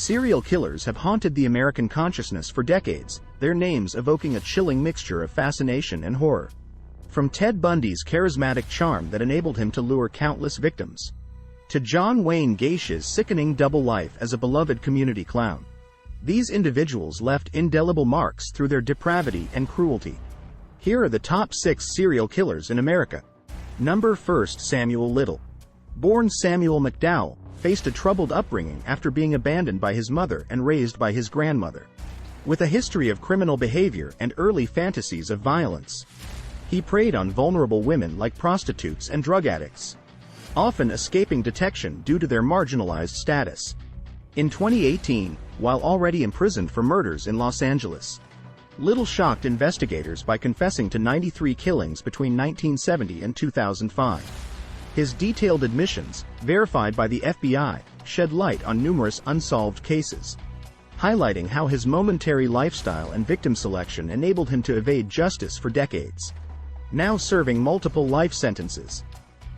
Serial killers have haunted the American consciousness for decades, their names evoking a chilling mixture of fascination and horror. From Ted Bundy's charismatic charm that enabled him to lure countless victims, to John Wayne Gacy's sickening double life as a beloved community clown. These individuals left indelible marks through their depravity and cruelty. Here are the top 6 serial killers in America. Number 1. Samuel Little. Born Samuel McDowell, faced a troubled upbringing after being abandoned by his mother and raised by his grandmother. With a history of criminal behavior and early fantasies of violence, he preyed on vulnerable women like prostitutes and drug addicts, often escaping detection due to their marginalized status. In 2018, while already imprisoned for murders in Los Angeles, Little shocked investigators by confessing to 93 killings between 1970 and 2005. His detailed admissions, verified by the FBI, shed light on numerous unsolved cases, highlighting how his momentary lifestyle and victim selection enabled him to evade justice for decades. Now serving multiple life sentences,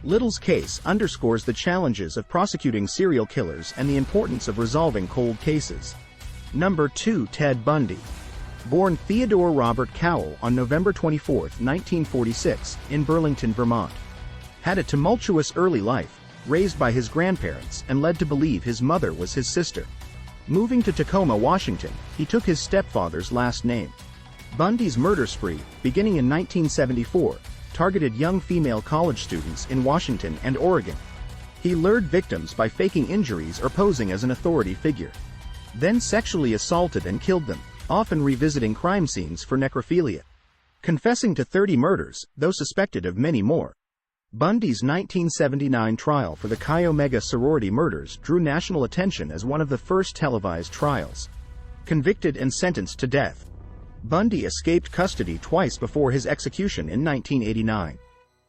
Little's case underscores the challenges of prosecuting serial killers and the importance of resolving cold cases. Number 2. Ted Bundy. Born Theodore Robert Cowell on November 24, 1946, in Burlington, Vermont. Had a tumultuous early life, raised by his grandparents and led to believe his mother was his sister. Moving to Tacoma, Washington, he took his stepfather's last name. Bundy's murder spree, beginning in 1974, targeted young female college students in Washington and Oregon. He lured victims by faking injuries or posing as an authority figure, then sexually assaulted and killed them, often revisiting crime scenes for necrophilia. Confessing to 30 murders, though suspected of many more, Bundy's 1979 trial for the Chi Omega sorority murders drew national attention as one of the first televised trials. Convicted and sentenced to death, Bundy escaped custody twice before his execution in 1989.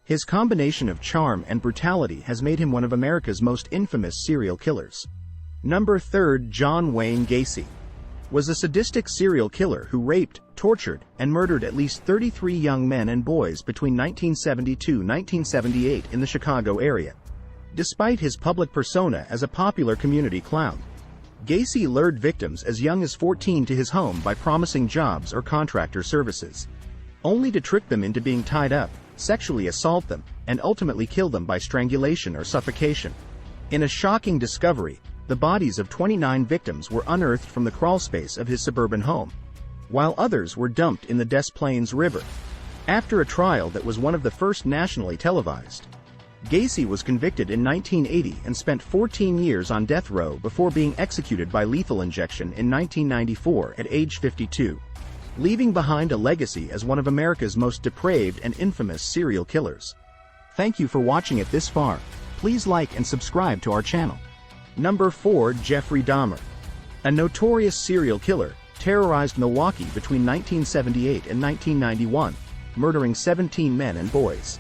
His combination of charm and brutality has made him one of America's most infamous serial killers. Number 3. John Wayne Gacy. Was a sadistic serial killer who raped, tortured, and murdered at least 33 young men and boys between 1972–1978 in the Chicago area. Despite his public persona as a popular community clown, Gacy lured victims as young as 14 to his home by promising jobs or contractor services, only to trick them into being tied up, sexually assault them, and ultimately kill them by strangulation or suffocation. In a shocking discovery, the bodies of 29 victims were unearthed from the crawlspace of his suburban home, while others were dumped in the Des Plaines River. After a trial that was one of the first nationally televised, Gacy was convicted in 1980 and spent 14 years on death row before being executed by lethal injection in 1994 at age 52, leaving behind a legacy as one of America's most depraved and infamous serial killers. Thank you for watching it this far. Please like and subscribe to our channel. Number 4. Jeffrey Dahmer. A notorious serial killer, terrorized Milwaukee between 1978 and 1991, murdering 17 men and boys.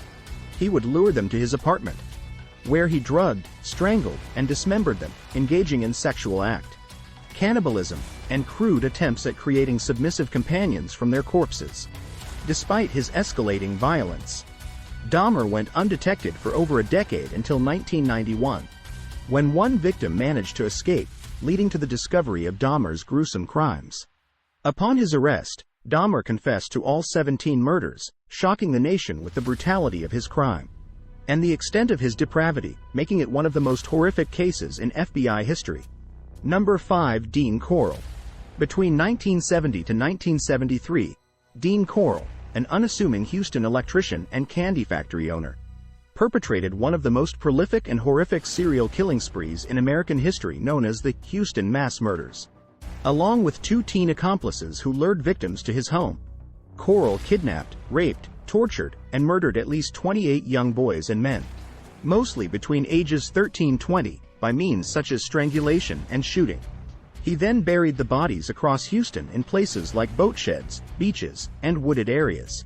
He would lure them to his apartment, where he drugged, strangled, and dismembered them, engaging in sexual act, cannibalism, and crude attempts at creating submissive companions from their corpses. Despite his escalating violence, Dahmer went undetected for over a decade until 1991, when one victim managed to escape, leading to the discovery of Dahmer's gruesome crimes. Upon his arrest, Dahmer confessed to all 17 murders, shocking the nation with the brutality of his crime and the extent of his depravity, making it one of the most horrific cases in FBI history. Number 5. Dean Corll. Between 1970 to 1973, Dean Corll, an unassuming Houston electrician and candy factory owner, perpetrated one of the most prolific and horrific serial killing sprees in American history, known as the Houston Mass Murders. Along with 2 teen accomplices who lured victims to his home, Corll kidnapped, raped, tortured, and murdered at least 28 young boys and men, mostly between ages 13–20, by means such as strangulation and shooting. He then buried the bodies across Houston in places like boat sheds, beaches, and wooded areas.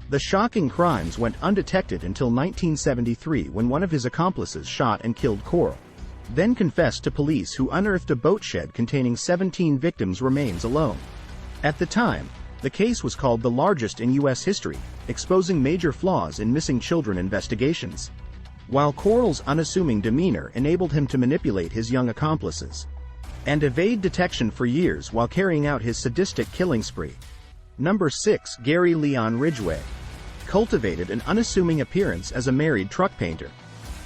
The shocking crimes went undetected until 1973, when one of his accomplices shot and killed Corll, then confessed to police, who unearthed a boat shed containing 17 victims' remains alone. At the time, the case was called the largest in U.S. history, exposing major flaws in missing children investigations. While Corll's unassuming demeanor enabled him to manipulate his young accomplices, and evade detection for years while carrying out his sadistic killing spree. Number 6. Gary Leon Ridgway. Cultivated an unassuming appearance as a married truck painter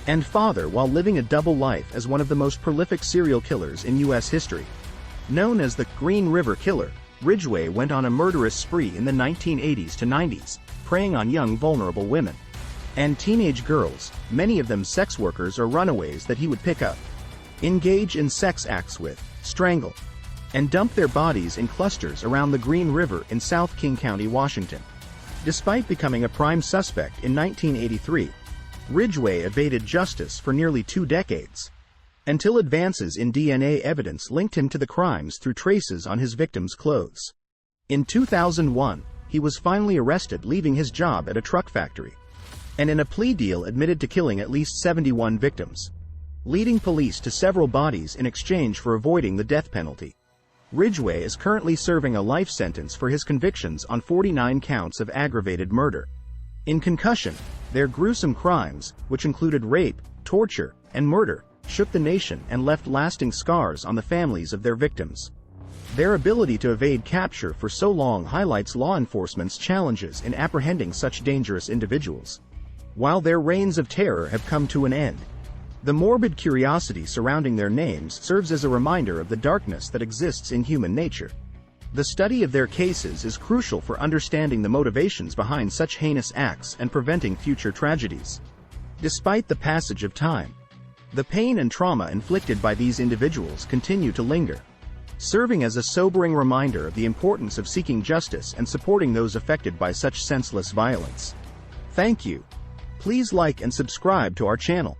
and father while living a double life as one of the most prolific serial killers in U.S. history. Known as the Green River Killer, Ridgway went on a murderous spree in the 1980s to 90s, preying on young vulnerable women and teenage girls, many of them sex workers or runaways that he would pick up, engage in sex acts with, strangle, and dump their bodies in clusters around the Green River in South King County, Washington. Despite becoming a prime suspect in 1983, Ridgway evaded justice for nearly 2 decades, until advances in DNA evidence linked him to the crimes through traces on his victims' clothes. In 2001, he was finally arrested leaving his job at a truck factory, and in a plea deal admitted to killing at least 71 victims, leading police to several bodies in exchange for avoiding the death penalty. Ridgway is currently serving a life sentence for his convictions on 49 counts of aggravated murder. In concussion, their gruesome crimes, which included rape, torture, and murder, shook the nation and left lasting scars on the families of their victims. Their ability to evade capture for so long highlights law enforcement's challenges in apprehending such dangerous individuals. While their reigns of terror have come to an end, the morbid curiosity surrounding their names serves as a reminder of the darkness that exists in human nature. The study of their cases is crucial for understanding the motivations behind such heinous acts and preventing future tragedies. Despite the passage of time, the pain and trauma inflicted by these individuals continue to linger, serving as a sobering reminder of the importance of seeking justice and supporting those affected by such senseless violence. Thank you. Please like and subscribe to our channel.